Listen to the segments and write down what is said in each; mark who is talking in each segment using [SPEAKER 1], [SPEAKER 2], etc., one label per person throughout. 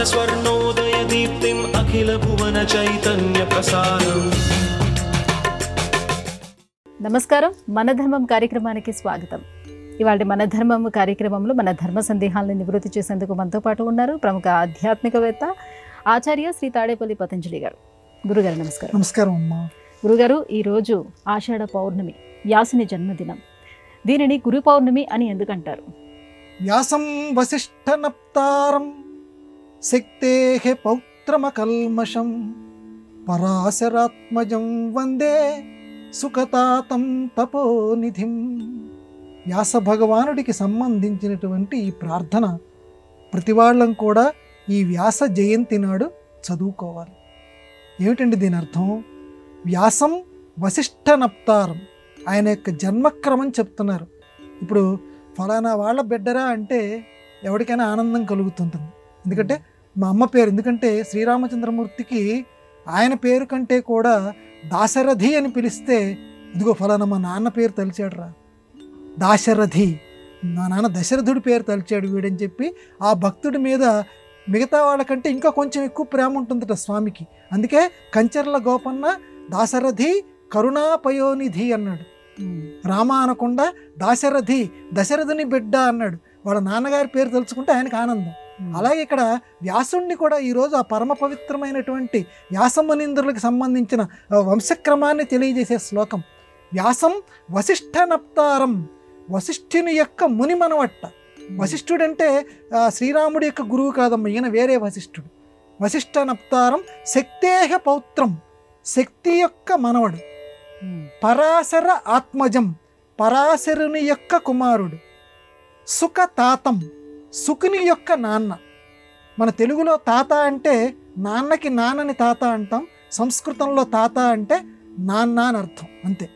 [SPEAKER 1] स्वर्णोदयदीप्तिम् अखिलभुवनचैतन्यप्रसारम्।
[SPEAKER 2] నమస్కారం, మన ధర్మం కార్యక్రమానికి స్వాగతం. ఇవాళ మన ధర్మం కార్యక్రమంలో మన ధర్మ సందేహాలను నివృత్తి చేసేందుకు మనతో పాటు ఉన్నారు ప్రముఖ ఆధ్యాత్మికవేత్త ఆచార్య శ్రీ తాడేపల్లి పతంజలి గారు. గురుగారు నమస్కారం.
[SPEAKER 3] నమస్కారం అమ్మా.
[SPEAKER 2] గురుగారు, ఈరోజు ఆషాఢ పౌర్ణమి, వ్యాసుని జన్మదినం. దీనిని గురు పౌర్ణమి అని ఎందుకంటారు?
[SPEAKER 3] వ్యాసం వసిష్ఠనప్తారం శక్తేః పౌత్రమకల్మషం పరాశరాత్మజం వందే సుఖతాతం తపోనిధిం. వ్యాస భగవానుడికి సంబంధించినటువంటి ఈ ప్రార్థన ప్రతి వాళ్ళం కూడా ఈ వ్యాస జయంతి నాడు చదువుకోవాలి. ఏమిటండి దీని అర్థం? వ్యాసం వసిష్ఠనప్తారం, ఆయన యొక్క జన్మక్రమం చెప్తున్నారు. ఇప్పుడు ఫలానా వాళ్ళ బిడ్డరా అంటే ఎవరికైనా ఆనందం కలుగుతుంటుంది. ఎందుకంటే మా అమ్మ పేరు, ఎందుకంటే శ్రీరామచంద్రమూర్తికి ఆయన పేరు కంటే కూడా దాశరథి అని పిలిస్తే, ఇదిగో ఫలానా మా నాన్న పేరు తలిచాడు రా, దాశరథి, మా నాన్న దశరథుడి పేరు తలిచాడు వీడని చెప్పి ఆ భక్తుడి మీద మిగతా వాళ్ళకంటే ఇంకా కొంచెం ఎక్కువ ప్రేమ ఉంటుందట స్వామికి. అందుకే కంచర్ల గోపన్న దాశరథి కరుణాపయోనిధి అన్నాడు. రామ అనకుండా దాశరథి, దశరథుని బిడ్డ అన్నాడు. వాళ్ళ నాన్నగారి పేరు తలుచుకుంటే ఆయనకు ఆనందం. అలాగే ఇక్కడ వ్యాసుణ్ణి కూడా ఈరోజు ఆ పరమ పవిత్రమైనటువంటి వ్యాసమునీంద్రులకు సంబంధించిన వంశక్రమాన్ని తెలియజేసే శ్లోకం. వ్యాసం వసిష్ఠనప్తారం, వశిష్ఠుని యొక్క ముని మనవట్ట. వశిష్ఠుడంటే శ్రీరాముడి యొక్క గురువు కాదమ్మ, ఈయన వేరే వశిష్ఠుడు. వసిష్ఠనప్తారం శక్తేహ పౌత్రం, శక్తి యొక్క మనవడు. పరాశర ఆత్మజం, పరాశరుని యొక్క కుమారుడు. సుఖ తాతం, సుకుని యొక్క నాన్న. మన తెలుగులో తాత అంటే నాన్నకి నాన్నని తాత అంటాం, సంస్కృతంలో తాత అంటే నాన్న అని అర్థం, అంతే.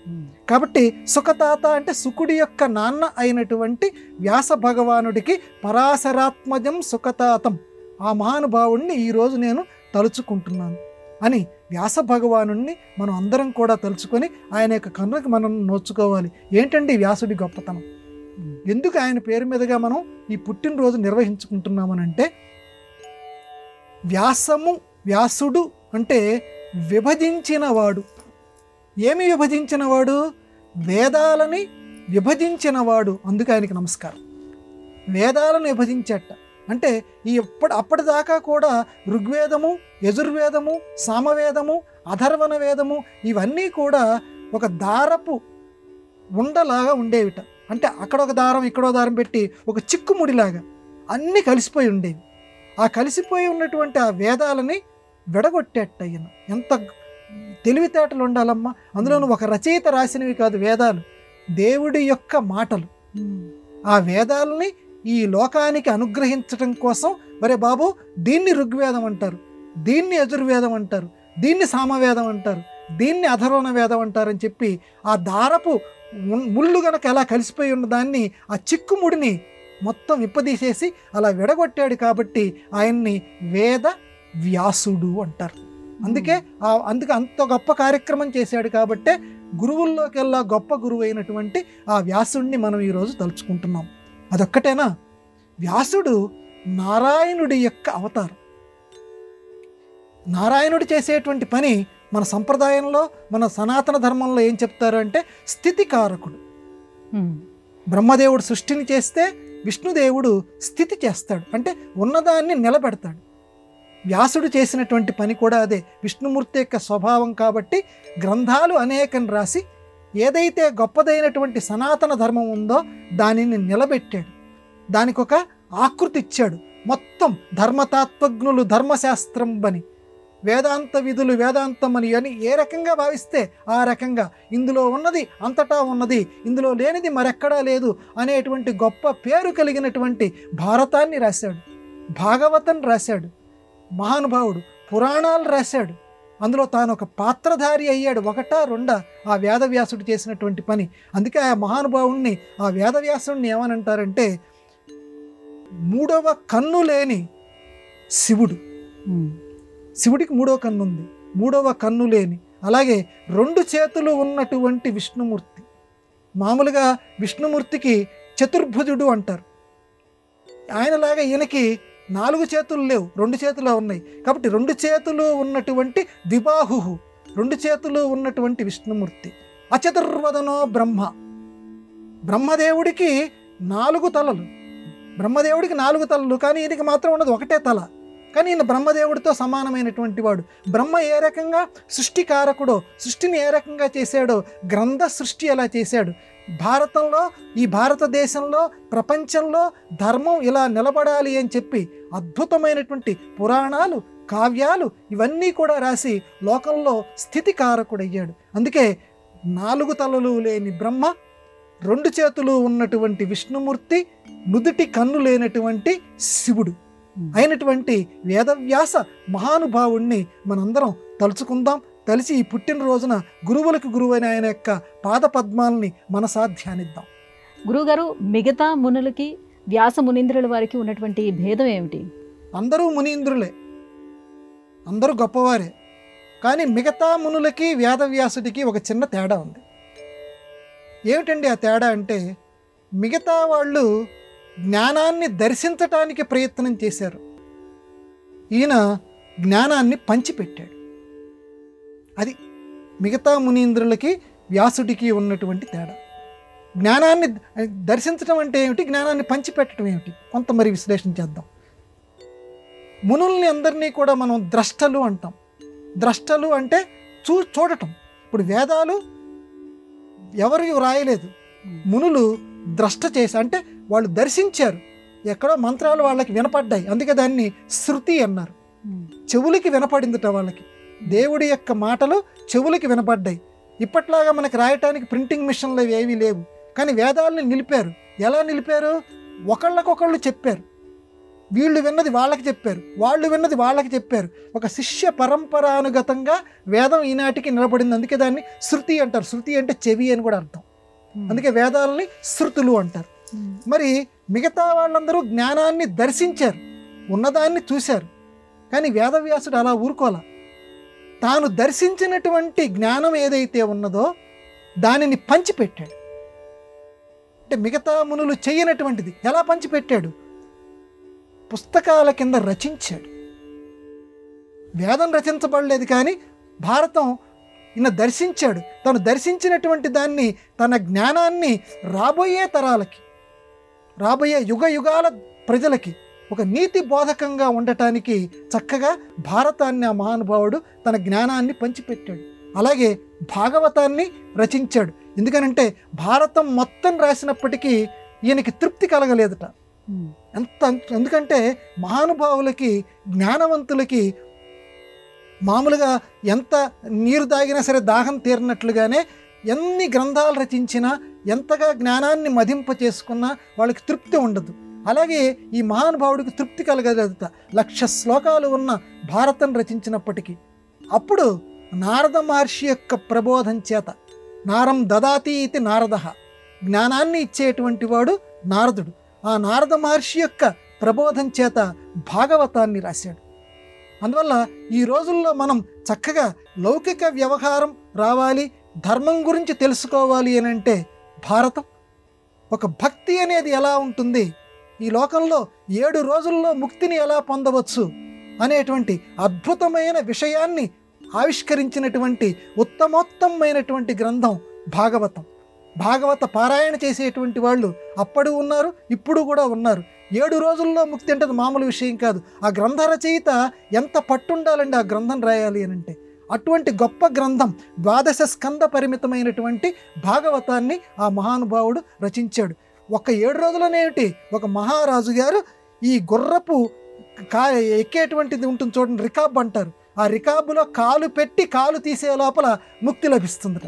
[SPEAKER 3] కాబట్టి సుఖతాత అంటే సుకుడి యొక్క నాన్న అయినటువంటి వ్యాస భగవానుడికి పరాశరాత్మజం సుఖతాతం, ఆ మహానుభావుణ్ణి ఈరోజు నేను తలుచుకుంటున్నాను అని వ్యాస భగవానుణ్ణి మనం అందరం కూడా తలుచుకొని ఆయన యొక్క కన్నుకి మనం నోచుకోవాలి. ఏంటండి వ్యాసుడి గొప్పతనం? ఎందుకు ఆయన పేరు మీదుగా మనం ఈ పుట్టినరోజు నిర్వహించుకుంటున్నామనంటే, వ్యాసుడు అంటే విభజించినవాడు. ఏమి విభజించినవాడు? వేదాలని విభజించినవాడు. అందుకు ఆయనకి నమస్కారం. వేదాలను విభజించట అంటే అప్పటిదాకా కూడా ఋగ్వేదము, యజుర్వేదము, సామవేదము, అథర్వణ వేదము ఇవన్నీ కూడా ఒక దారపు ఉండలాగా ఉండేవిట. అంటే అక్కడ ఒక దారం ఇక్కడో దారం పెట్టి ఒక చిక్కుముడిలాగా అన్నీ కలిసిపోయి ఉండేవి. ఆ కలిసిపోయి ఉన్నటువంటి ఆ వేదాలని విడగొట్టేట ఈయన. ఎంత తెలివితేటలు ఉండాలమ్మా! అందులోనూ ఒక రచయిత రాసినవి కాదు వేదాలు, దేవుడి యొక్క మాటలు. ఆ వేదాలని ఈ లోకానికి అనుగ్రహించటం కోసం, వరే బాబు దీన్ని ఋగ్వేదం అంటారు, దీన్ని యజుర్వేదం అంటారు, దీన్ని సామవేదం అంటారు, దీన్ని అథర్వణ వేదం అంటారని చెప్పి ఆ దారపు ముళ్ళు గనక ఎలా కలిసిపోయి ఉన్న దాన్ని, ఆ చిక్కుముడిని మొత్తం విప్పదీసేసి అలా విడగొట్టాడు. కాబట్టి ఆయన్ని వేద వ్యాసుడు అంటారు. అందుకే అంత గొప్ప కార్యక్రమం చేశాడు. కాబట్టే గురువుల్లోకెల్లా గొప్ప గురువు అయినటువంటి ఆ వ్యాసుడిని మనం ఈరోజు తలుచుకుంటున్నాం. అదొక్కటేనా? వ్యాసుడు నారాయణుడి యొక్క అవతారం. నారాయణుడు చేసేటువంటి పని మన సంప్రదాయంలో, మన సనాతన ధర్మంలో ఏం చెప్తారు అంటే స్థితికారకుడు. బ్రహ్మదేవుడు సృష్టిని చేస్తే విష్ణుదేవుడు స్థితి చేస్తాడు, అంటే ఉన్నదాన్ని నిలబెడతాడు. వ్యాసుడు చేసినటువంటి పని కూడా అదే. విష్ణుమూర్తి యొక్క స్వభావం కాబట్టి గ్రంథాలు అనేకం రాసి ఏదైతే గొప్పదైనటువంటి సనాతన ధర్మం ఉందో దానిని నిలబెట్టాడు. దానికి ఒక ఆకృతి ఇచ్చాడు. మొత్తం ధర్మతాత్వజ్ఞులు ధర్మశాస్త్రం అని, వేదాంత విధులు వేదాంతం అని ఏ రకంగా భావిస్తే ఆ రకంగా ఇందులో ఉన్నది అంతటా ఉన్నది, ఇందులో లేనిది మరెక్కడా లేదు అనేటువంటి గొప్ప పేరు కలిగినటువంటి భారతాన్ని రాశాడు, భాగవతం రాశాడు. మహానుభావుడు పురాణాలు రాశాడు. అందులో తాను ఒక పాత్రధారి అయ్యాడు. ఒకటా రెండా ఆ వేదవ్యాసుడు చేసినటువంటి పని. అందుకే ఆ మహానుభావుణ్ణి, ఆ వేదవ్యాసుడిని ఏమనంటారంటే మూడవ కన్ను లేని శివుడు. శివుడికి మూడవ కన్ను ఉంది, మూడవ కన్ను లేని. అలాగే రెండు చేతులు ఉన్నటువంటి విష్ణుమూర్తి. మామూలుగా విష్ణుమూర్తికి చతుర్భుజుడు అంటారు. ఆయనలాగా ఈయనకి 4 చేతులు లేవు, 2 చేతులు ఉన్నాయి. కాబట్టి 2 చేతులు ఉన్నటువంటి ద్విబాహు, 2 చేతులు ఉన్నటువంటి విష్ణుమూర్తి. అచతుర్వదనో బ్రహ్మ, బ్రహ్మదేవుడికి 4 తలలు, బ్రహ్మదేవుడికి 4 తలలు, కానీ ఈయనకి మాత్రం ఉన్నది ఒకటే తల. కానీ ఈయన బ్రహ్మదేవుడితో సమానమైనటువంటి వాడు. బ్రహ్మ ఏ రకంగా సృష్టికారకుడో, సృష్టిని ఏ రకంగా చేశాడో, గ్రంథ సృష్టి ఎలా చేశాడు. భారతంలో, ఈ భారతదేశంలో, ప్రపంచంలో ధర్మం ఇలా నిలబడాలి అని చెప్పి అద్భుతమైనటువంటి పురాణాలు, కావ్యాలు ఇవన్నీ కూడా రాసి లోకంలో స్థితికారకుడయ్యాడు. అందుకే 4 తలలు లేని బ్రహ్మ, 2 చేతులు ఉన్నటువంటి విష్ణుమూర్తి, నుదుటి కన్ను లేనటువంటి శివుడు అయినటువంటి వేదవ్యాస మహానుభావుణ్ణి మనందరం తలుచుకుందాం. కలిసి ఈ పుట్టినరోజున గురువులకు గురువైన ఆయన యొక్క పాద పద్మాలని మనసా ధ్యానిద్దాం.
[SPEAKER 2] గురువుగారు, మిగతా మునులకి వ్యాస మునీంద్రుల వారికి ఉన్నటువంటి భేదం ఏమిటి?
[SPEAKER 3] అందరూ మునీంద్రులే, అందరూ గొప్పవారే. కానీ మిగతా మునులకి వేదవ్యాసుడికి ఒక చిన్న తేడా ఉంది. ఏమిటండి ఆ తేడా అంటే, మిగతా వాళ్ళు జ్ఞానాన్ని దర్శించటానికి ప్రయత్నం చేశారు, ఈయన జ్ఞానాన్ని పంచిపెట్టాడు. అది మిగతా మునీంద్రులకి వ్యాసుడికి ఉన్నటువంటి తేడా. జ్ఞానాన్ని దర్శించడం అంటే ఏమిటి, జ్ఞానాన్ని పంచిపెట్టడం ఏమిటి, కొంత మరి విశ్లేషణ చేద్దాం. మునుల్ని అందరినీ కూడా మనం ద్రష్టలు అంటాం. ద్రష్టలు అంటే చూడటం. ఇప్పుడు వేదాలు ఎవరు రాయలేదు, మునులు ద్రష్ట చేసి, అంటే వాళ్ళు దర్శించారు. ఎక్కడో మంత్రాలు వాళ్ళకి వినపడ్డాయి, అందుకే దాన్ని శృతి అన్నారు. చెవులకి వినపడిందిట వాళ్ళకి, దేవుడి యొక్క మాటలు చెవులకి వినపడ్డాయి. ఇప్పట్లాగా మనకి రాయటానికి ప్రింటింగ్ మిషన్లు ఏవీ లేవు, కానీ వేదాలని నిలిపారు. ఎలా నిలిపారు? ఒకళ్ళకొకళ్ళు చెప్పారు. వీళ్ళు విన్నది వాళ్ళకి చెప్పారు, వాళ్ళు విన్నది వాళ్ళకి చెప్పారు. ఒక శిష్య పరంపరానుగతంగా వేదం ఈనాటికి నిలబడింది. అందుకే దాన్ని శృతి అంటారు. శృతి అంటే చెవి అని కూడా అర్థం. అందుకే వేదాలని శృతులు అంటారు. మరి మిగతా వాళ్ళందరూ జ్ఞానాన్ని దర్శించారు, ఉన్నదాన్ని చూశారు. కానీ వేదవ్యాసుడు అలా ఊరుకోలా. తాను దర్శించినటువంటి జ్ఞానం ఏదైతే ఉన్నదో దానిని పంచిపెట్టాడు. అంటే మిగతా మునులు చేయనటువంటిది ఎలా పంచిపెట్టాడు? పుస్తకాల కింద రచించాడు. వేదం రచించబడలేదు, కానీ భారతం ఈయన దర్శించాడు. తను దర్శించినటువంటి దాన్ని, తన జ్ఞానాన్ని రాబోయే తరాలకి, రాబోయే యుగ యుగాల ప్రజలకి ఒక నీతి బోధకంగా ఉండటానికి చక్కగా భారతాన్ని ఆ మహానుభావుడు తన జ్ఞానాన్ని పంచిపెట్టాడు. అలాగే భాగవతాన్ని రచించాడు. ఎందుకనంటే భారతం మొత్తం రాసినప్పటికీ ఈయనకి తృప్తి కలగలేదట. ఎందుకంటే మహానుభావులకి, జ్ఞానవంతులకి మామూలుగా ఎంత నీరు తాగినా సరే దాహం తీరినట్లుగానే ఎన్ని గ్రంథాలు రచించినా, ఎంతగా జ్ఞానాన్ని మదింప చేసుకున్నా వాళ్ళకి తృప్తి ఉండదు. అలాగే ఈ మహానుభావుడికి తృప్తి కలగలేదట. 1,00,000 శ్లోకాలు ఉన్న భారతం రచించినప్పటికీ. అప్పుడు నారద మహర్షి యొక్క ప్రబోధం చేత, నారం దదాతి ఇది నారద, జ్ఞానాన్ని ఇచ్చేటువంటి వాడు నారదుడు. ఆ నారద మహర్షి యొక్క ప్రబోధం చేత భాగవతాన్ని రాశాడు. అందువల్ల ఈ రోజుల్లో మనం చక్కగా లౌకిక వ్యవహారం రావాలి, ధర్మం గురించి తెలుసుకోవాలి అని అంటే భారతం, ఒక భక్తి అనేది ఎలా ఉంటుంది, ఈ లోకంలో 7 రోజుల్లో ముక్తిని ఎలా పొందవచ్చు అనేటువంటి అద్భుతమైన విషయాన్ని ఆవిష్కరించినటువంటి ఉత్తమోత్తమైనటువంటి గ్రంథం భాగవతం. భాగవత పారాయణ చేసేటువంటి వాళ్ళు అప్పుడు ఉన్నారు, ఇప్పుడు కూడా ఉన్నారు. 7 రోజుల్లో ముక్తి అంటే మామూలు విషయం కాదు. ఆ గ్రంథ రచయిత ఎంత పట్టుండాలండి ఆ గ్రంథం రాయాలి అని అంటే. అటువంటి గొప్ప గ్రంథం 12 స్కంద పరిమితమైనటువంటి భాగవతాన్ని ఆ మహానుభావుడు రచించాడు. ఒక 7 రోజులనేమిటి, ఒక మహారాజు గారు ఈ గుర్రపు ఎక్కేటువంటిది ఉంటుంది చూడండి, రికాబ్ అంటారు. ఆ రికాబులో కాలు పెట్టి కాలు తీసే లోపల ముక్తి లభిస్తుందట.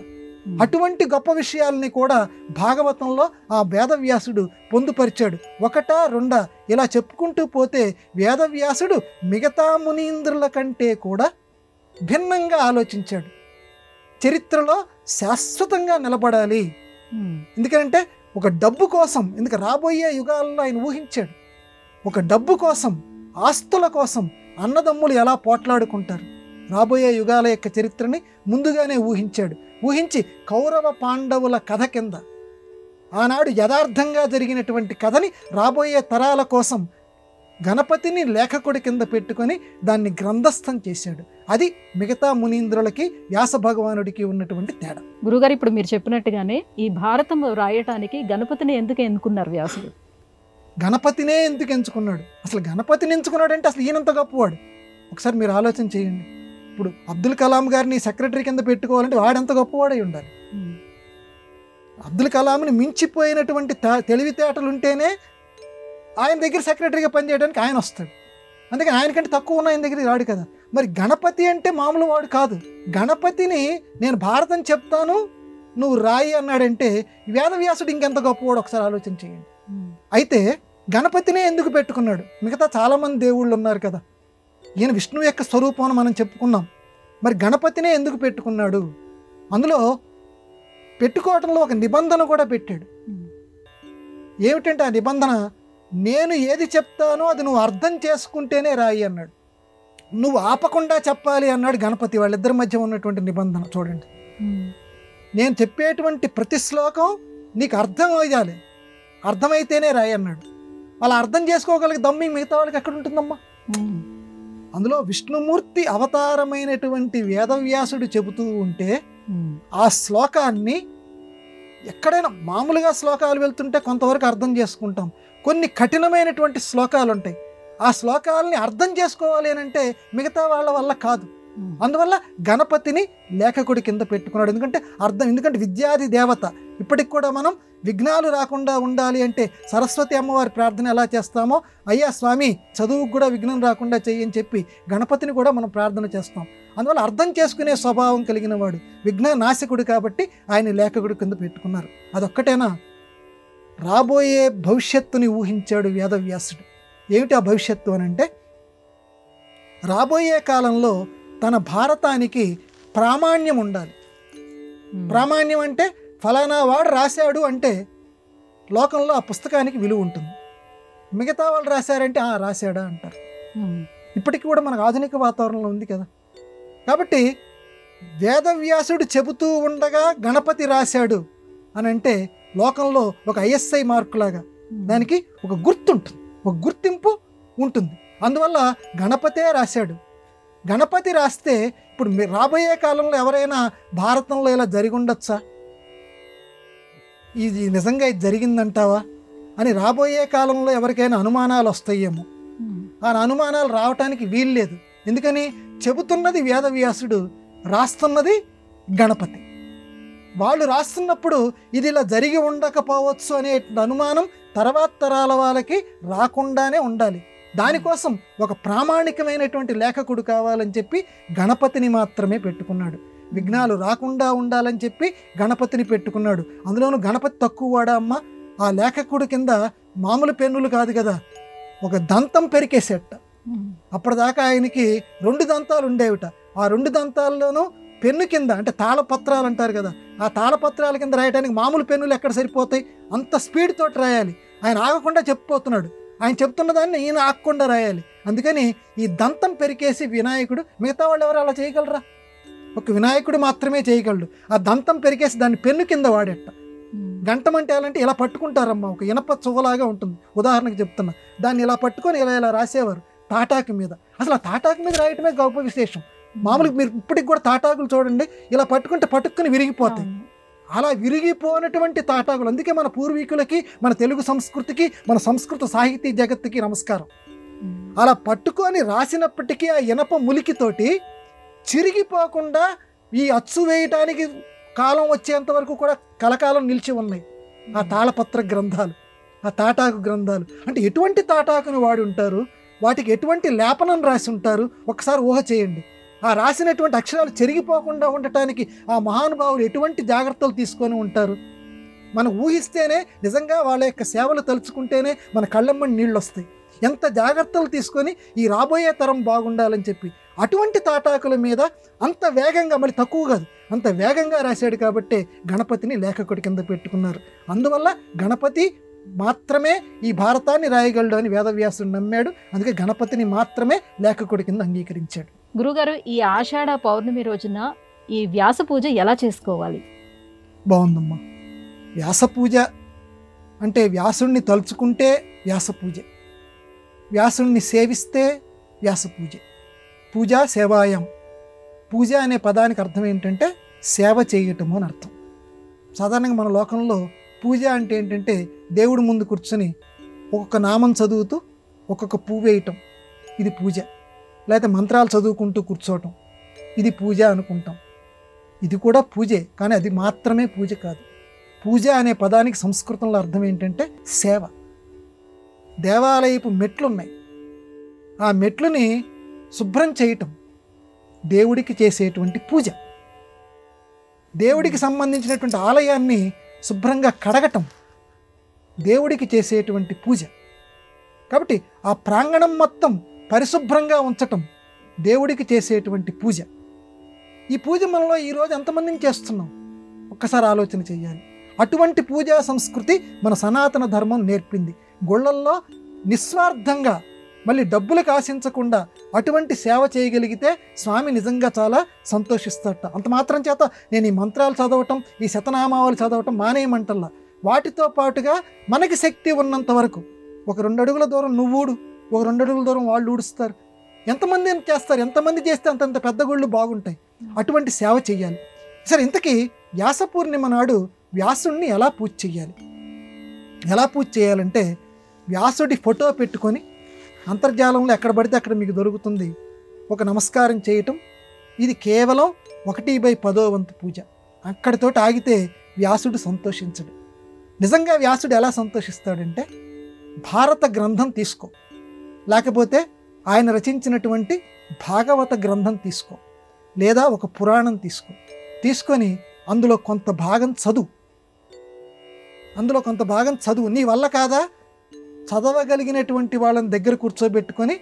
[SPEAKER 3] అటువంటి గొప్ప విషయాలని కూడా భాగవతంలో ఆ వేదవ్యాసుడు పొందుపరిచాడు. 1, 2 ఇలా చెప్పుకుంటూ పోతే వేదవ్యాసుడు మిగతా మునీంద్రుల కంటే కూడా భిన్నంగా ఆలోచించాడు. చరిత్రలో శాశ్వతంగా నిలబడాలి. ఎందుకంటే ఒక డబ్బు కోసం, ఎందుకు రాబోయే యుగాల్లో ఆయన ఊహించాడు. ఒక డబ్బు కోసం, ఆస్తుల కోసం అన్నదమ్ములు ఎలా పోట్లాడుకుంటారు, రాబోయే యుగాల యొక్క చరిత్రని ముందుగానే ఊహించాడు. ఊహించి కౌరవ పాండవుల కథ కింద ఆనాడు యథార్థంగా జరిగినటువంటి కథని రాబోయే తరాల కోసం గణపతిని లేఖకుడి కింద పెట్టుకొని దాన్ని గ్రంథస్థం చేశాడు. అది మిగతా మునీంద్రులకి వ్యాస భగవానుడికి ఉన్నటువంటి తేడా.
[SPEAKER 2] గురుగారు, ఇప్పుడు మీరు చెప్పినట్టుగానే ఈ భారతం రాయటానికి గణపతిని ఎందుకు ఎన్నుకున్నారు వ్యాసుడు?
[SPEAKER 3] గణపతినే ఎందుకు ఎంచుకున్నాడు? అసలు గణపతిని ఎంచుకున్నాడు అంటే అసలు ఈయనంత గొప్పవాడు. ఒకసారి మీరు ఆలోచన చేయండి. ఇప్పుడు అబ్దుల్ కలాం గారిని సెక్రటరీ కింద పెట్టుకోవాలంటే వాడెంత గొప్పవాడై ఉండాలి. అబ్దుల్ కలాంని మించిపోయినటువంటి తెలివితేటలు ఉంటేనే ఆయన దగ్గర సెక్రటరీగా పనిచేయడానికి ఆయన వస్తాడు. అందుకని ఆయనకంటే తక్కువ ఉన్న ఆయన దగ్గరికి రాడు కదా. మరి గణపతి అంటే మామూలు వాడు కాదు. గణపతిని నేను భారతం చెప్తాను నువ్వు రాయి అన్నాడంటే వేదవ్యాసుడు ఇంకెంత గొప్పవాడు ఒకసారి ఆలోచన చేయండి. అయితే గణపతినే ఎందుకు పెట్టుకున్నాడు? మిగతా చాలామంది దేవుళ్ళు ఉన్నారు కదా, ఈయన విష్ణువు యొక్క స్వరూపం అని మనం చెప్పుకున్నాం. మరి గణపతినే ఎందుకు పెట్టుకున్నాడు? అందులో పెట్టుకోవటంలో ఒక నిబంధన కూడా పెట్టాడు. ఏమిటంటే ఆ నిబంధన, నేను ఏది చెప్తానో అది నువ్వు అర్థం చేసుకుంటేనే రాయి అన్నాడు. నువ్వు ఆపకుండా చెప్పాలి అన్నాడు గణపతి. వాళ్ళిద్దరి మధ్య ఉన్నటువంటి నిబంధన చూడండి. నేను చెప్పేటువంటి ప్రతి శ్లోకం నీకు అర్థం అయ్యాలి, అర్థమైతేనే రాయి అన్నాడు. అలా అర్థం చేసుకోగలిగే దమ్మి మిగతా వాళ్ళకి ఎక్కడ ఉంటుందమ్మా? అందులో విష్ణుమూర్తి అవతారమైనటువంటి వేదవ్యాసుడు చెబుతూ ఉంటే ఆ శ్లోకాన్ని ఎక్కడైనా మామూలుగా శ్లోకాలు వెళ్తుంటే కొంతవరకు అర్థం చేసుకుంటాం. కొన్ని కఠినమైనటువంటి శ్లోకాలు ఉంటాయి. ఆ శ్లోకాలని అర్థం చేసుకోవాలి అని అంటే మిగతా వాళ్ళ వల్ల కాదు. అందువల్ల గణపతిని లేఖకుడి కింద పెట్టుకున్నాడు. ఎందుకంటే విద్యాది దేవత. ఇప్పటికి కూడా మనం విఘ్నాలు రాకుండా ఉండాలి అంటే సరస్వతి అమ్మవారి ప్రార్థన ఎలా చేస్తామో, అయ్యా స్వామి చదువుకు కూడా విఘ్నం రాకుండా చెయ్యని చెప్పి గణపతిని కూడా మనం ప్రార్థన చేస్తాం. అందువల్ల అర్థం చేసుకునే స్వభావం కలిగిన వాడు, విఘ్న నాశకుడు కాబట్టి ఆయన లేఖకుడి కింద పెట్టుకున్నారు. అదొక్కటేనా? రాబోయే భవిష్యత్తుని ఊహించాడు వేదవ్యాసుడు. ఏమిటి ఆ భవిష్యత్తు అని అంటే, రాబోయే కాలంలో తన భారతానికి ప్రామాణ్యం ఉండాలి. ప్రామాణ్యం అంటే ఫలానా వాడు రాశాడు అంటే లోకంలో ఆ పుస్తకానికి విలువ ఉంటుంది. మిగతా వాళ్ళు రాశారంటే రాశాడా అంటారు. ఇప్పటికీ కూడా మనకు ఆధునిక వాతావరణంలో ఉంది కదా. కాబట్టి వేదవ్యాసుడు చెబుతూ ఉండగా గణపతి రాశాడు అని అంటే లోకంలో ఒక ఐఎస్ఐ మార్కులాగా దానికి ఒక గుర్తుంటుంది, ఒక గుర్తింపు ఉంటుంది. అందువల్ల గణపతే రాశాడు. గణపతి రాస్తే ఇప్పుడు రాబోయే కాలంలో ఎవరైనా భారతంలో ఇలా జరిగి ఉండొచ్చా, ఇది నిజంగా ఇది జరిగిందంటావా అని రాబోయే కాలంలో ఎవరికైనా అనుమానాలు వస్తాయేమో. ఆ అనుమానాలు రావటానికి వీల్లేదు. ఎందుకని? చెబుతున్నది వేదవ్యాసుడు, రాస్తున్నది గణపతి. వాళ్ళు రాస్తున్నప్పుడు ఇది ఇలా జరిగి ఉండకపోవచ్చు అనే అనుమానం తర్వాత తరాల వాళ్ళకి రాకుండానే ఉండాలి. దానికోసం ఒక ప్రామాణికమైనటువంటి లేఖకుడు కావాలని చెప్పి గణపతిని మాత్రమే పెట్టుకున్నాడు. విఘ్నాలు రాకుండా ఉండాలని చెప్పి గణపతిని పెట్టుకున్నాడు. అందులోనూ గణపతి తక్కువ వాడా అమ్మ? ఆ లేఖకుడు కింద మామూలు పెన్నులు కాదు కదా, ఒక దంతం పెరికేసేట. అప్పటిదాకా ఆయనకి 2 దంతాలు ఉండేవిట. ఆ 2 దంతాల్లోనూ పెన్ను కింద, అంటే తాళపత్రాలు అంటారు కదా, ఆ తాళపత్రాల కింద రాయడానికి మామూలు పెన్నులు ఎక్కడ సరిపోతాయి? అంత స్పీడ్ తోటి రాయాలి. ఆయన ఆగకుండా చెప్పిపోతున్నాడు. ఆయన చెప్తున్న దాన్ని ఈయన ఆగకుండా రాయాలి. అందుకని ఈ దంతం పెరికేసి వినాయకుడు, మిగతా వాళ్ళు ఎవరు అలా చేయగలరా? ఒక వినాయకుడు మాత్రమే చేయగలడు. ఆ దంతం పెరికేసి దాన్ని పెన్ను కింద వాడేట. గంటం అంటే ఎలా అంటే ఇలా పట్టుకుంటారమ్మా, ఒక ఇనప చువ్వలాగా ఉంటుంది. ఉదాహరణకు చెప్తున్నా, దాన్ని ఇలా పట్టుకొని ఇలా రాసేవారు తాటాకు మీద. అసలు ఆ తాటాకు మీద రాయటమే గొప్ప విశేషం. మామూలుగా మీరు ఇప్పటికి కూడా తాటాకులు చూడండి, ఇలా పట్టుకుని విరిగిపోతాయి. అలా విరిగిపోయినటువంటి తాటాకులు. అందుకే మన పూర్వీకులకి, మన తెలుగు సంస్కృతికి, మన సంస్కృత సాహితీ జగత్తుకి నమస్కారం. అలా పట్టుకొని రాసినప్పటికీ ఆ ఇనప ములికితోటి చిరిగిపోకుండా ఈ అచ్చు వేయటానికి కాలం వచ్చేంత వరకు కూడా కలకాలం నిలిచి ఉన్నాయి ఆ తాళపత్ర గ్రంథాలు, ఆ తాటాకు గ్రంథాలు. అంటే ఎటువంటి తాటాకుని వాడి ఉంటారు, వాటికి ఎటువంటి లేపనం రాసి ఉంటారు ఒకసారి ఊహ చేయండి. ఆ రాసినటువంటి అక్షరాలు చెరిగిపోకుండా ఉండటానికి ఆ మహానుభావులు ఎటువంటి జాగ్రత్తలు తీసుకొని ఉంటారు. మనం ఊహిస్తేనే, నిజంగా వాళ్ళ యొక్క సేవలు తలుచుకుంటేనే మన కళ్ళమ్మని నీళ్ళు వస్తాయి. ఎంత జాగ్రత్తలు తీసుకొని ఈ రాబోయే తరం బాగుండాలని చెప్పి అటువంటి తాటాకుల మీద అంత వేగంగా, మళ్ళీ తక్కువ కాదు, అంత వేగంగా రాశాడు కాబట్టి గణపతిని లేఖకుడి కింద పెట్టుకున్నారు. అందువల్ల గణపతి మాత్రమే ఈ భారతాన్ని రాయగలడు అని వేదవ్యాసుడు నమ్మాడు. అందుకే గణపతిని మాత్రమే లేఖకుడి కింద అంగీకరించాడు.
[SPEAKER 2] గురుగారు, ఈ ఆషాఢ పౌర్ణమి రోజున ఈ వ్యాస పూజ ఎలా చేసుకోవాలి?
[SPEAKER 3] బాగుందమ్మా. వ్యాస పూజ అంటే వ్యాసుడిని తలుచుకుంటే వ్యాస పూజ. వ్యాసుణ్ణి సేవిస్తే వ్యాస పూజ. పూజ సేవాయం. పూజ అనే పదానికి అర్థం ఏంటంటే సేవ చేయటము అని అర్థం. సాధారణంగా మన లోకంలో పూజ అంటే ఏంటంటే దేవుడి ముందు కూర్చొని ఒక్కొక్క నామం చదువుతూ ఒక్కొక్క పువ్వు వేయటం, ఇది పూజ. లేకపోతే మంత్రాలు చదువుకుంటూ కూర్చోవటం, ఇది పూజ అనుకుంటాం. ఇది కూడా పూజే, కానీ అది మాత్రమే పూజ కాదు. పూజ అనే పదానికి సంస్కృతంలో అర్థం ఏంటంటే సేవ. దేవాలయపు మెట్లున్నాయి, ఆ మెట్లుని శుభ్రం చేయటం దేవుడికి చేసేటువంటి పూజ. దేవుడికి సంబంధించినటువంటి ఆలయాన్ని శుభ్రంగా కడగటం దేవుడికి చేసేటువంటి పూజ. కాబట్టి ఆ ప్రాంగణం మొత్తం పరిశుభ్రంగా ఉంచటం దేవుడికి చేసేటువంటి పూజ. ఈ పూజ మనలో ఈరోజు ఎంతమందిని చేస్తున్నాం ఒక్కసారి ఆలోచన చేయాలి. అటువంటి పూజా సంస్కృతి మన సనాతన ధర్మం నేర్పింది. గుళ్ళల్లో నిస్వార్థంగా, మళ్ళీ డబ్బులకు ఆశించకుండా అటువంటి సేవ చేయగలిగితే స్వామి నిజంగా చాలా సంతోషిస్తాడట. అంత మాత్రం చేత నేను ఈ మంత్రాలు చదవటం, ఈ శతనామాలు చదవటం మానేయమంటల్లా. వాటితో పాటుగా మనకి శక్తి ఉన్నంత వరకు ఒక 2 అడుగుల దూరం నువ్వు ఊడు, ఒక 2 అడుగుల దూరం వాళ్ళు ఊడుస్తారు. ఎంతమంది చేస్తారు, ఎంతమంది చేస్తే అంతంత పెద్ద గుళ్ళు బాగుంటాయి. అటువంటి సేవ చెయ్యాలి. సరే, ఇంతకీ వ్యాస పూర్ణిమ నాడు వ్యాసుడిని ఎలా పూజ చేయాలి? ఎలా పూజ చేయాలంటే వ్యాసుడి ఫోటో పెట్టుకొని అంతర్జాలంలో ఎక్కడ పడితే అక్కడ మీకు దొరుకుతుంది, ఒక నమస్కారం చేయటం. ఇది కేవలం 1/10వ వంతు పూజ. అక్కడితోటి ఆగితే వ్యాసుడు సంతోషించడు. నిజంగా వ్యాసుడు ఎలా సంతోషిస్తాడంటే భారత గ్రంథం తీసుకో, లేకపోతే ఆయన రచించినటువంటి భాగవత గ్రంథం తీసుకో, లేదా ఒక పురాణం తీసుకొని అందులో కొంత భాగం చదువు. నీ వల్ల కాదా, చదవగలిగినటువంటి వాళ్ళని దగ్గర కూర్చోబెట్టుకొని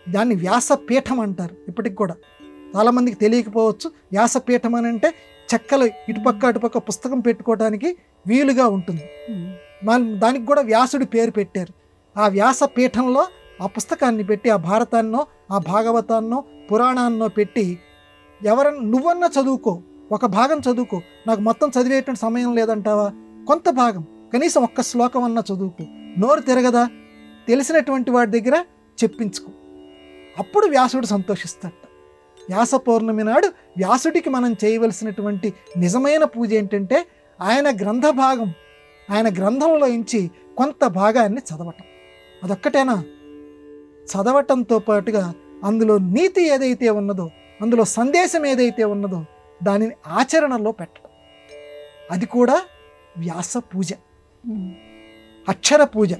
[SPEAKER 3] దాన్ని వ్యాసపీఠం అంటారు. ఇప్పటికి కూడా చాలామందికి తెలియకపోవచ్చు. వ్యాసపీఠం అని అంటే చెక్కలు ఇటుపక్క అటుపక్క పుస్తకం పెట్టుకోవడానికి వీలుగా ఉంటుంది. దానికి కూడా వ్యాసుడి పేరు పెట్టారు. ఆ వ్యాసపీఠంలో ఆ పుస్తకాన్ని పెట్టి, ఆ భారతాన్నో ఆ భాగవతాన్నో పురాణాన్నో పెట్టి, నువ్వన్నా చదువుకో, ఒక భాగం చదువుకో. నాకు మొత్తం చదివేటువంటి సమయం లేదంటావా, కొంత భాగం కనీసం ఒక్క శ్లోకం అన్నా చదువుకో. నోరు తిరగదా, తెలిసినటువంటి వాడి దగ్గర చెప్పించుకో. అప్పుడు వ్యాసుడు సంతోషిస్తాడట. వ్యాస పౌర్ణమి నాడు వ్యాసుడికి మనం చేయవలసినటువంటి నిజమైన పూజ ఏంటంటే ఆయన గ్రంథంలో నుంచి కొంత భాగాన్ని చదవటం. అదొక్కటేనా? చదవటంతో పాటుగా అందులో నీతి ఏదైతే ఉన్నదో, అందులో సందేశం ఏదైతే ఉన్నదో దానిని ఆచరణలో పెట్టడం. అది కూడా వ్యాస పూజ, అక్షర పూజ.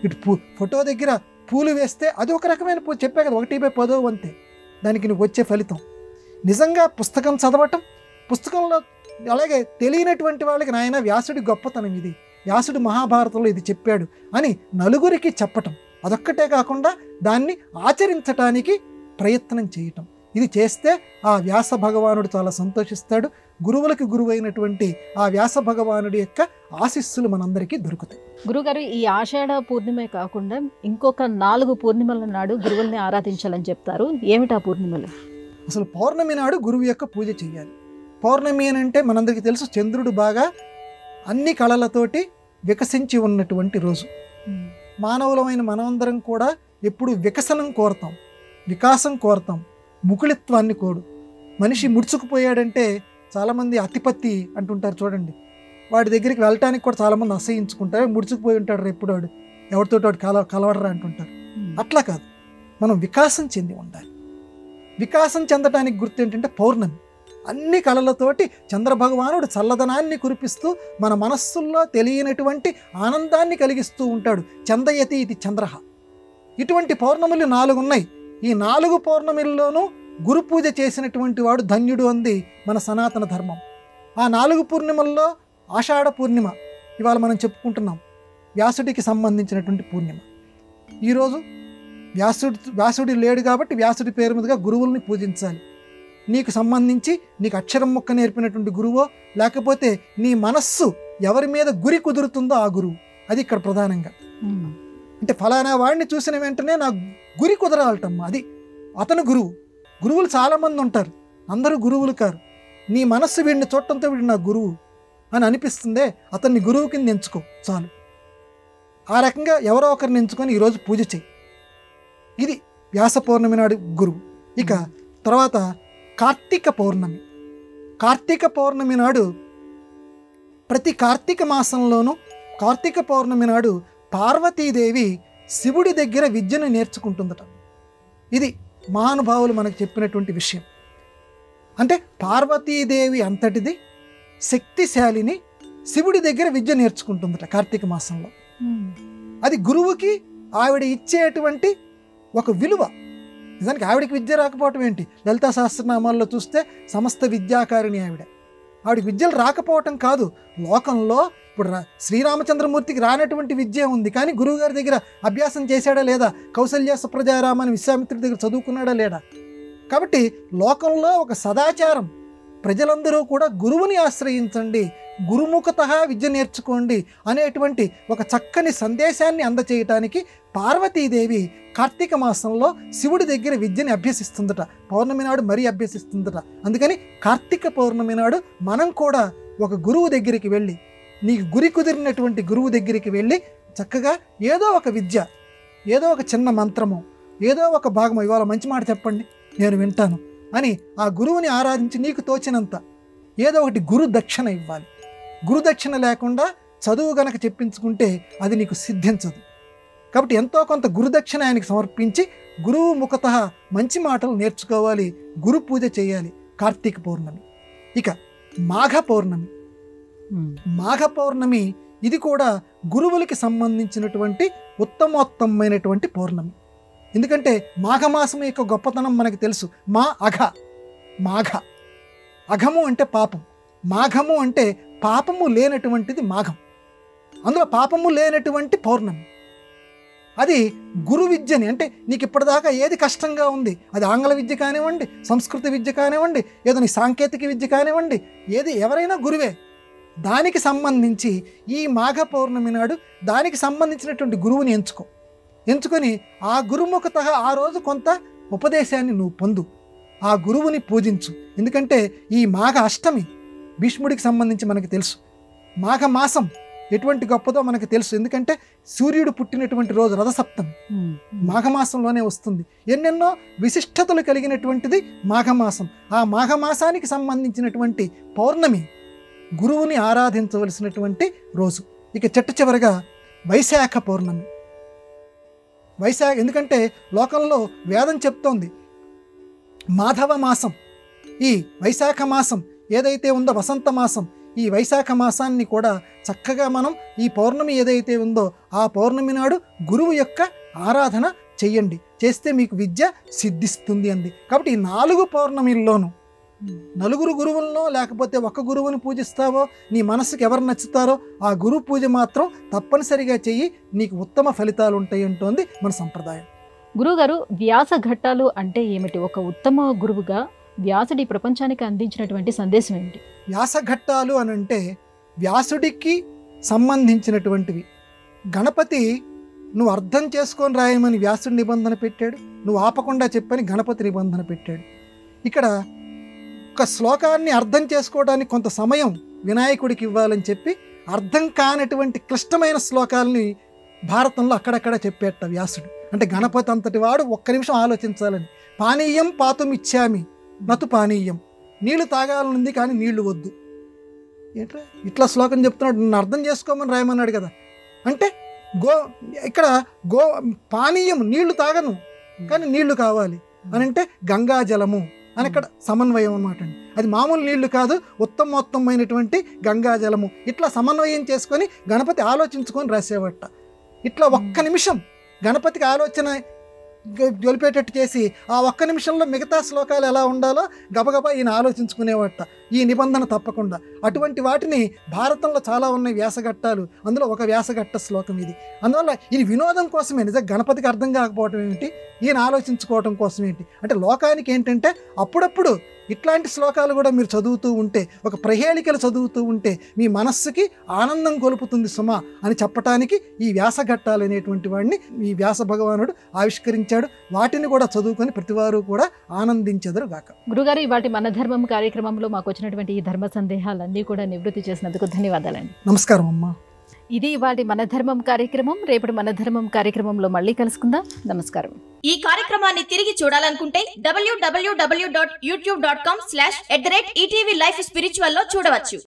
[SPEAKER 3] ఇటు ఫోటో దగ్గర పూలు వేస్తే అది ఒక రకమైన పూజ. చెప్పా కదా, 1/10వ వంతే దానికి నువ్వు వచ్చే ఫలితం. నిజంగా పుస్తకం చదవటం, పుస్తకంలో అలాగే తెలియనటువంటి వాళ్ళకి నాయన వ్యాసుడి గొప్పతనం ఇది, వ్యాసుడు మహాభారతంలో ఇది చెప్పాడు అని నలుగురికి చెప్పటం. అదొక్కటే కాకుండా దాన్ని ఆచరించటానికి ప్రయత్నం చేయటం. ఇది చేస్తే ఆ వ్యాస భగవానుడు చాలా సంతోషిస్తాడు. గురువులకు గురువైనటువంటి ఆ వ్యాస భగవానుడి యొక్క ఆశీస్సులు మనందరికీ దొరుకుతాయి.
[SPEAKER 2] గురుగారు, ఈ ఆషాఢ పూర్ణిమే కాకుండా ఇంకొక 4 పూర్ణిమల నాడు గురువుల్ని ఆరాధించాలని చెప్తారు. ఏమిటా పూర్ణిమలు?
[SPEAKER 3] అసలు పౌర్ణమి నాడు గురువు యొక్క పూజ చేయాలి. పౌర్ణమి అని అంటే మనందరికీ తెలుసు, చంద్రుడు బాగా అన్ని కళలతోటి వికసించి ఉన్నటువంటి రోజు. మానవులమైన మనమందరం కూడా ఎప్పుడు వికాసం కోరతాం, ముకుళిత్వాన్ని కోడు. మనిషి ముడుచుకుపోయాడంటే చాలామంది అతిపత్తి అంటుంటారు చూడండి, వాడి దగ్గరికి వెళ్ళటానికి కూడా చాలామంది అసహించుకుంటారు. ముడుచుకుపోయి ఉంటాడు, ఎప్పుడు వాడు ఎవరితో కలవడరా అంటుంటారు. అట్లా కాదు, మనం వికాసం చెంది ఉండాలి. వికాసం చెందటానికి గుర్తు ఏంటంటే పౌర్ణమి. అన్ని కళలతోటి చంద్రభగవానుడు చల్లదనాన్ని కురిపిస్తూ మన మనస్సుల్లో తెలియనటువంటి ఆనందాన్ని కలిగిస్తూ ఉంటాడు. చందయతి ఇది చంద్రహ. ఇటువంటి పౌర్ణములు 4 ఉన్నాయి. ఈ 4 పౌర్ణమిల్లోనూ గురు పూజ చేసినటువంటి వాడు ధన్యుడు అంది మన సనాతన ధర్మం. ఆ 4 పూర్ణిమల్లో ఆషాఢ పూర్ణిమ ఇవాళ మనం చెప్పుకుంటున్నాం, వ్యాసుడికి సంబంధించినటువంటి పూర్ణిమ. ఈరోజు వ్యాసుడి లేడు కాబట్టి వ్యాసుడి పేరు మీదుగా గురువుల్ని పూజించాలి. నీకు సంబంధించి నీకు అక్షరం ముక్క నేర్పినటువంటి గురువో, లేకపోతే నీ మనస్సు ఎవరి మీద గురి కుదురుతుందో ఆ గురువు. అది ఇక్కడ ప్రధానంగా. అంటే ఫలానా వాడిని చూసిన వెంటనే నా గురి కుదరాలటమ్మా, అది అతను గురువు. గురువులు చాలామంది ఉంటారు, అందరూ గురువులు కారు. నీ మనస్సు వీడిని చూడటంతో వీడు నా గురువు అని అనిపిస్తుందే, అతన్ని గురువు కింద ఎంచుకో చాలు. ఆ రకంగా ఎవరో ఒకరిని ఎంచుకొని ఈరోజు పూజ చెయ్యి. ఇది వ్యాస పౌర్ణమి నాడు గురువు. ఇక తర్వాత కార్తీక పౌర్ణమి. కార్తీక పౌర్ణమి నాడు ప్రతి కార్తీక మాసంలోనూ కార్తీక పౌర్ణమి నాడు పార్వతీదేవి శివుడి దగ్గర విద్యను నేర్చుకుంటుందట. ఇది మహానుభావులు మనకు చెప్పినటువంటి విషయం. అంటే పార్వతీదేవి అంతటిది శక్తిశాలిని శివుడి దగ్గర విద్య నేర్చుకుంటుందట కార్తీక మాసంలో. అది గురువుకి ఆవిడ ఇచ్చేటువంటి ఒక విలువ. నిజానికి ఆవిడకి విద్య రాకపోవటం ఏంటి? లలితా సహస్రనామాల్లో చూస్తే సమస్త విద్యాకారిణి ఆవిడ. ఆవిడకి విద్యలు రాకపోవటం కాదు, లోకంలో ఇప్పుడు శ్రీరామచంద్రమూర్తికి రానటువంటి విద్య ఉంది, కానీ గురువుగారి దగ్గర అభ్యాసం చేశాడా లేదా? కౌసల్య సుప్రజారామని విశ్వామిత్రుడి దగ్గర చదువుకున్నాడా లేడా? కాబట్టి లోకంలో ఒక సదాచారం, ప్రజలందరూ కూడా గురువుని ఆశ్రయించండి, గురుముఖత విద్య నేర్చుకోండి అనేటువంటి ఒక చక్కని సందేశాన్ని అందచేయటానికి పార్వతీదేవి కార్తీక మాసంలో శివుడి దగ్గర విద్యని అభ్యసిస్తుందట. పౌర్ణమి నాడు మరీ అభ్యసిస్తుందట. అందుకని కార్తీక పౌర్ణమి నాడు మనం కూడా ఒక గురువు దగ్గరికి వెళ్ళి, నీకు గురి కుదిరినటువంటి గురువు దగ్గరికి వెళ్ళి చక్కగా ఏదో ఒక విద్య, ఏదో ఒక చిన్న మంత్రము, ఏదో ఒక భాగము, ఇవాళ మంచి మాట చెప్పండి నేను వింటాను అని ఆ గురువుని ఆరాధించి నీకు తోచినంత ఏదో ఒకటి గురు దక్షిణ ఇవ్వాలి. గురుదక్షిణ లేకుండా చదువు గనక చెప్పించుకుంటే అది నీకు సిద్ధించదు. కాబట్టి ఎంతో కొంత గురుదక్షిణ ఆయనకి సమర్పించి గురువు ముఖత మంచి మాటలు నేర్చుకోవాలి, గురు పూజ చేయాలి. కార్తీక పౌర్ణమి. ఇక మాఘ పౌర్ణమి. మాఘ పౌర్ణమి ఇది కూడా గురువులకి సంబంధించినటువంటి ఉత్తమోత్తమైనటువంటి పౌర్ణమి. ఎందుకంటే మాఘమాసం యొక్క గొప్పతనం మనకు తెలుసు. మాఘ, అఘము అంటే పాపం, మాఘము అంటే పాపము లేనటువంటిది మాఘం. అందులో పాపము లేనటువంటి పౌర్ణమి. అది గురు విద్యని, అంటే నీకు ఇప్పటిదాకా ఏది కష్టంగా ఉంది, అది ఆంగ్ల విద్య కానివ్వండి, సంస్కృత విద్య కానివ్వండి, ఏదో నీ సాంకేతిక విద్య కానివ్వండి, ఏది ఎవరైనా గురువే. దానికి సంబంధించి ఈ మాఘ పౌర్ణమి నాడు దానికి సంబంధించినటువంటి గురువుని ఎంచుకొని ఆ గురుముఖత ఆ రోజు కొంత ఉపదేశాన్ని నువ్వు పొందు, ఆ గురువుని పూజించు. ఎందుకంటే ఈ మాఘ అష్టమి భీష్ముడికి సంబంధించి మనకు తెలుసు. మాఘ మాసం ఎటువంటి గొప్పదో మనకు తెలుసు. ఎందుకంటే సూర్యుడు పుట్టినటువంటి రోజు రథసప్తమి మాఘమాసంలోనే వస్తుంది. ఎన్నెన్నో విశిష్టతలు కలిగినటువంటిది మాఘమాసం. ఆ మాఘమాసానికి సంబంధించినటువంటి పౌర్ణమి గురువుని ఆరాధించవలసినటువంటి రోజు. ఇక చివరగా వైశాఖ పౌర్ణమి. ఎందుకంటే లోకంలో వేదం చెప్తోంది మాధవ మాసం, ఈ వైశాఖ మాసం ఏదైతే ఉందో వసంత మాసం, ఈ వైశాఖ మాసాన్ని కూడా చక్కగా మనం ఈ పౌర్ణమి ఏదైతే ఉందో ఆ పౌర్ణమి నాడు గురువు యొక్క ఆరాధన చెయ్యండి, చేస్తే మీకు విద్య సిద్ధిస్తుంది అంది. కాబట్టి ఈ 4 పౌర్ణమిల్లోనూ నలుగురు గురువులను లేకపోతే ఒక గురువుని పూజిస్తావో, నీ మనసుకు ఎవరు నచ్చుతారో ఆ గురు పూజ మాత్రం తప్పనిసరిగా చెయ్యి, నీకు ఉత్తమ ఫలితాలు ఉంటాయి అంటోంది మన సంప్రదాయం.
[SPEAKER 2] గురువుగారు, వ్యాస ఘట్టాలు అంటే ఏమిటి? ఒక ఉత్తమ గురువుగా వ్యాసుడి ప్రపంచానికి అందించినటువంటి సందేశం ఏమిటి?
[SPEAKER 3] వ్యాస ఘట్టాలు అని అంటే వ్యాసుడికి సంబంధించినటువంటివి. గణపతి నువ్వు అర్థం చేసుకొని రాయమని వ్యాసుడి నిబంధన పెట్టాడు, నువ్వు ఆపకుండా చెప్పని గణపతి నిబంధన పెట్టాడు. ఇక్కడ ఒక శ్లోకాన్ని అర్థం చేసుకోవడానికి కొంత సమయం వినాయకుడికి ఇవ్వాలని చెప్పి అర్థం కానటువంటి క్లిష్టమైన శ్లోకాలని భారతంలో అక్కడక్కడ చెప్పేట వ్యాసుడు. అంటే గణపతి అంతటి వాడు ఒక్క నిమిషం ఆలోచించాలని. పానీయం పాతం ఇచ్చామి నతు పానీయం, నీళ్లు తాగాలనుంది కానీ నీళ్లు వద్దు. ఏంట్రా ఇట్లా శ్లోకం చెప్తున్నాడు, నన్ను అర్థం చేసుకోమని రాయమన్నాడు కదా. అంటే ఇక్కడ పానీయం నీళ్లు తాగను కానీ నీళ్లు కావాలి అని అంటే గంగాజలము అని ఇక్కడ సమన్వయం అన్నమాట అండి. అది మామూలు నీళ్లు కాదు, ఉత్తమోత్తమైనటువంటి గంగాజలము. ఇట్లా సమన్వయం చేసుకొని గణపతి ఆలోచించుకొని రాసేవట. ఇట్లా ఒక్క నిమిషం గణపతికి ఆలోచన గొలిపేటట్టు చేసి ఆ ఒక్క నిమిషంలో మిగతా శ్లోకాలు ఎలా ఉండాలో గబగబా ఈయన ఆలోచించుకునేవాట. ఈ నిబంధన తప్పకుండా. అటువంటి వాటిని భారతంలో చాలా ఉన్నాయి వ్యాసఘట్టాలు, అందులో ఒక వ్యాసఘట్ట శ్లోకం ఇది. అందువల్ల ఇది వినోదం కోసమే, నిజంగా గణపతికి అర్థం కాకపోవటం ఏమిటి, ఈయన ఆలోచించుకోవటం కోసం ఏంటి అంటే లోకానికి ఏంటంటే అప్పుడప్పుడు ఇట్లాంటి శ్లోకాలు కూడా మీరు చదువుతూ ఉంటే, ఒక ప్రహేళికలు చదువుతూ ఉంటే మీ మనస్సుకి ఆనందం గొలుపుతుంది సుమా అని చెప్పటానికి ఈ వ్యాసఘట్టాలు అనేటువంటి వాడిని ఈ వ్యాస భగవానుడు ఆవిష్కరించాడు. వాటిని కూడా చదువుకొని ప్రతివారు కూడా ఆనందించెదరు గాక.
[SPEAKER 2] గురుగారు, ఇవాటి మన ధర్మం కార్యక్రమంలో మాకు వచ్చినటువంటి ఈ ధర్మ సందేహాలన్నీ కూడా నివృత్తి చేసినందుకు ధన్యవాదాలండి.
[SPEAKER 3] నమస్కారం అమ్మా.
[SPEAKER 2] ఇది ఇవాళ మన ధర్మం కార్యక్రమం. రేపటి మన ధర్మం కార్యక్రమంలో మళ్ళీ కలుసుకుందాం. నమస్కారం.
[SPEAKER 1] ఈ కార్యక్రమాన్ని తిరిగి చూడాలనుకుంటే www.youtube.com/ETV Life Spiritual లో చూడవచ్చు.